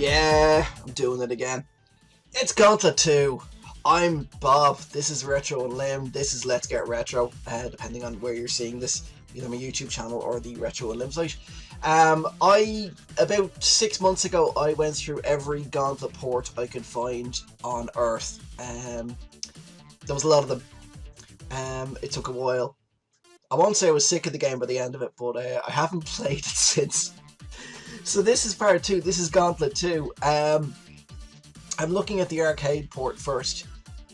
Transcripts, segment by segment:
Yeah, I'm doing it again. It's Gauntlet 2. I'm Bob. This is Retro and Limb. This is Let's Get Retro, depending on where you're seeing this, either my YouTube channel or the Retro and Limb site. About 6 months ago, I went through every Gauntlet port I could find on Earth. There was a lot of them. It took a while. I won't say I was sick of the game by the end of it, but I haven't played it since. So this is part 2. This is Gauntlet 2. I'm looking at the arcade port first,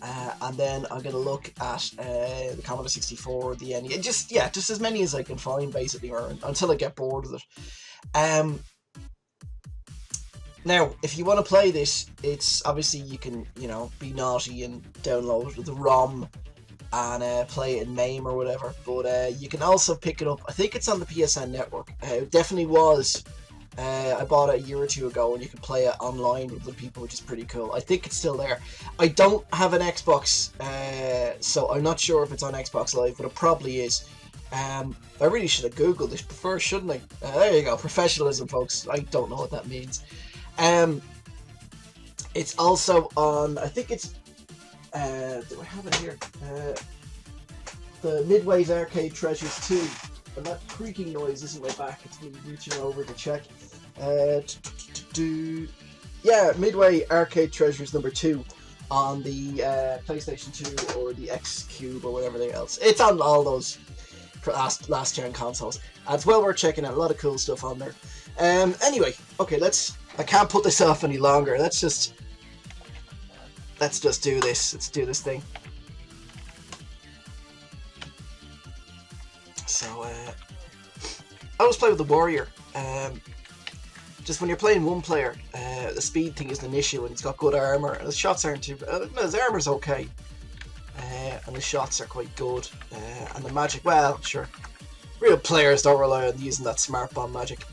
and then I'm going to look at the Commodore 64, the NES, just as many as I can find, basically, or until I get bored with it. Now, if you want to play this, it's obviously you can, be naughty and download the ROM and play it in MAME or whatever, but you can also pick it up. I think it's on the PSN network. It definitely was. I bought it a year or two ago, and you can play it online with other people, which is pretty cool. I think it's still there. I don't have an Xbox, so I'm not sure if it's on Xbox Live, but it probably is. I really should have Googled this before, shouldn't I? There you go, professionalism, folks. I don't know what that means. It's also on, I think it's, do I have it here? The Midway's Arcade Treasures 2. And that creaking noise isn't my back, it's me reaching over to check. Yeah, Midway Arcade Treasures number 2 on the PlayStation 2 or the X Cube or whatever else. It's on all those last gen consoles. And it's well worth checking out, a lot of cool stuff on there. Anyway, okay, I can't put this off any longer. Let's just do this. Let's do this thing. So, I always play with the Warrior. Just when you're playing one player, the speed thing isn't an issue, and he's got good armor, and his shots aren't too bad. His armor's okay, and his shots are quite good, and the magic, well, sure. Real players don't rely on using that smart bomb magic.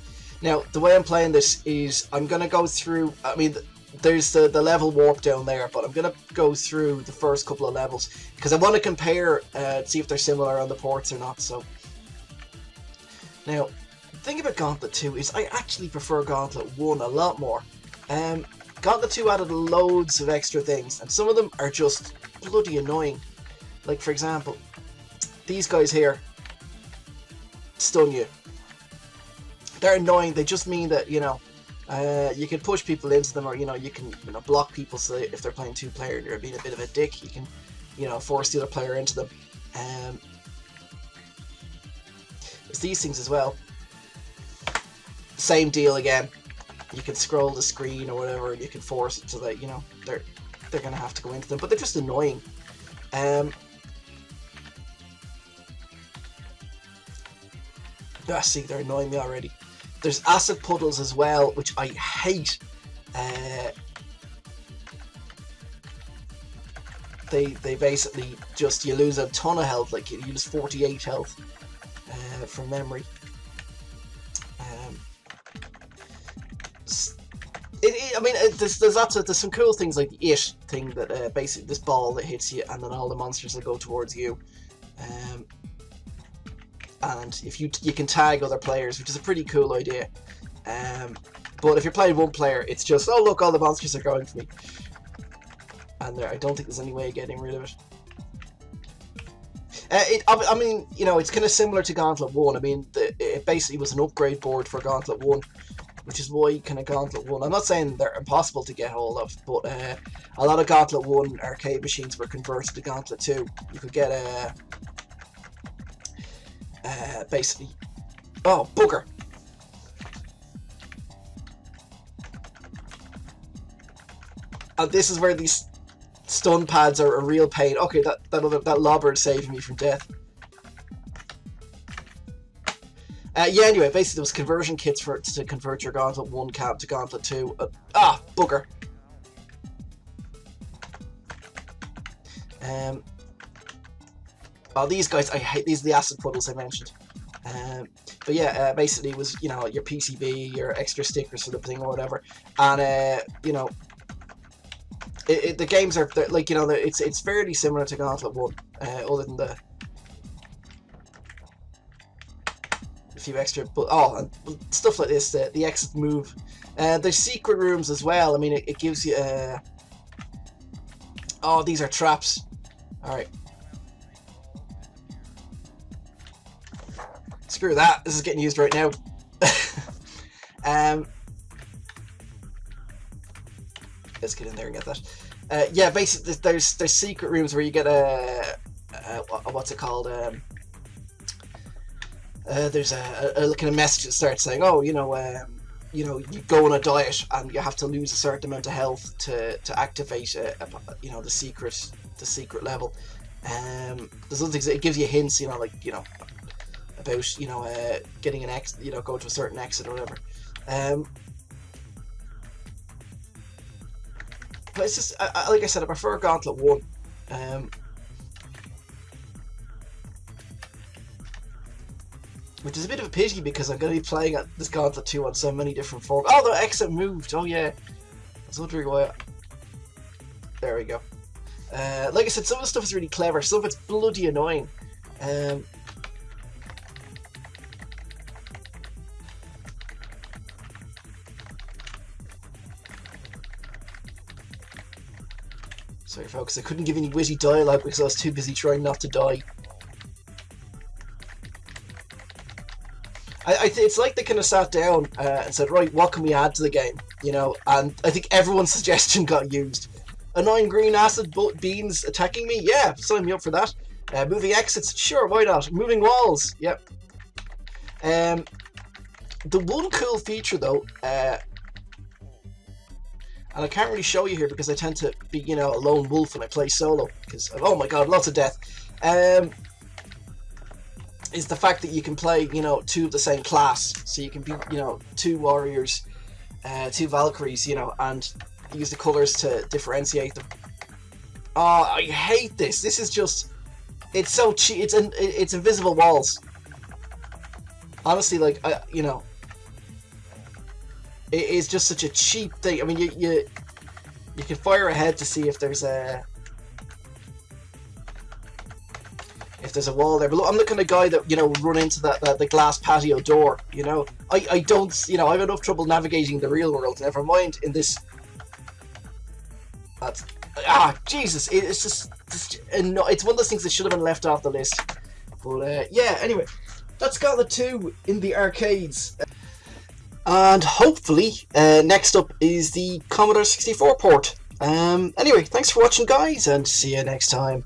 Now, the way I'm playing this is I'm going to go through, there's the level warp down there, but I'm going to go through the first couple of levels, because I want to compare, see if they're similar on the ports or not, so. Now, the thing about Gauntlet 2 is I actually prefer Gauntlet 1 a lot more. Gauntlet 2 added loads of extra things, and some of them are just bloody annoying. Like, for example, these guys here stun you. They're annoying. They just mean that, you can push people into them, or, you can, block people so that if they're playing two-player and you're being a bit of a dick, you can, force the other player into them. It's these things as well. Same deal again. You can scroll the screen or whatever, and you can force it so that, they're going to have to go into them, but they're just annoying. See, they're annoying me already. There's acid puddles as well, which I hate. They basically just, you lose a ton of health, like you lose 48 health from memory. There's some cool things like the It thing that basically this ball that hits you, and then all the monsters that go towards you. And if you can tag other players, which is a pretty cool idea. But if you're playing one player, it's just, oh look, all the monsters are going for me. And I don't think there's any way of getting rid of it. It's kind of similar to Gauntlet 1. It basically was an upgrade board for Gauntlet 1, which is why kind of Gauntlet 1. I'm not saying they're impossible to get hold of, but a lot of Gauntlet 1 arcade machines were converted to Gauntlet 2. You could get basically, oh bugger. And this is where these stun pads are a real pain. Okay, that lobber is saving me from death. Anyway, basically there was conversion kits to convert your Gauntlet 1 cap to Gauntlet 2. Bugger. These guys, I hate. These are the acid puddles I mentioned. But yeah, basically it was, your PCB, your extra stickers for the thing or whatever. And, the games are, like, it's fairly similar to Gauntlet 1, other than the few extra, but and stuff like this, the exit move. There's secret rooms as well. I mean, it gives you. Oh, these are traps. All right. Screw that. This is getting used right now. Let's get in there and get that. Yeah, basically, there's secret rooms where you get what's it called? There's a kind of message that starts saying, oh, you you go on a diet and you have to lose a certain amount of health to activate the secret level. There's other things. It gives you hints, like about getting an exit, go to a certain exit or whatever. But it's just like I said, I prefer Gauntlet 1. Which is a bit of a pity because I'm going to be playing at this Gauntlet 2 on so many different forms. Oh, the exit moved! Oh yeah. I was wondering why. There we go. Like I said, some of the stuff is really clever, some of it's bloody annoying. Sorry folks, I couldn't give any witty dialogue because I was too busy trying not to die. It's like they kind of sat down and said, right, what can we add to the game? And I think everyone's suggestion got used. Annoying green acid beans attacking me? Yeah, sign me up for that. Moving exits? Sure, why not? Moving walls? Yep. The one cool feature though, and I can't really show you here because I tend to be, a lone wolf when I play solo, because, oh my god, lots of death. Is the fact that you can play, two of the same class. So you can be, two warriors, two Valkyries, and use the colours to differentiate them. Oh, I hate this. This is just, it's so cheap. It's invisible walls. Honestly, like, it is just such a cheap thing. I mean, you can fire ahead to see if there's a wall there. But look, I'm the kind of guy that run into the glass patio door. I don't. I have enough trouble navigating the real world. Never mind in this. That's Jesus! It's just it's one of those things that should have been left off the list. But yeah. Anyway, that's Gauntlet 2 in the arcades. And hopefully, next up is the Commodore 64 port. Anyway, thanks for watching, guys, and see you next time.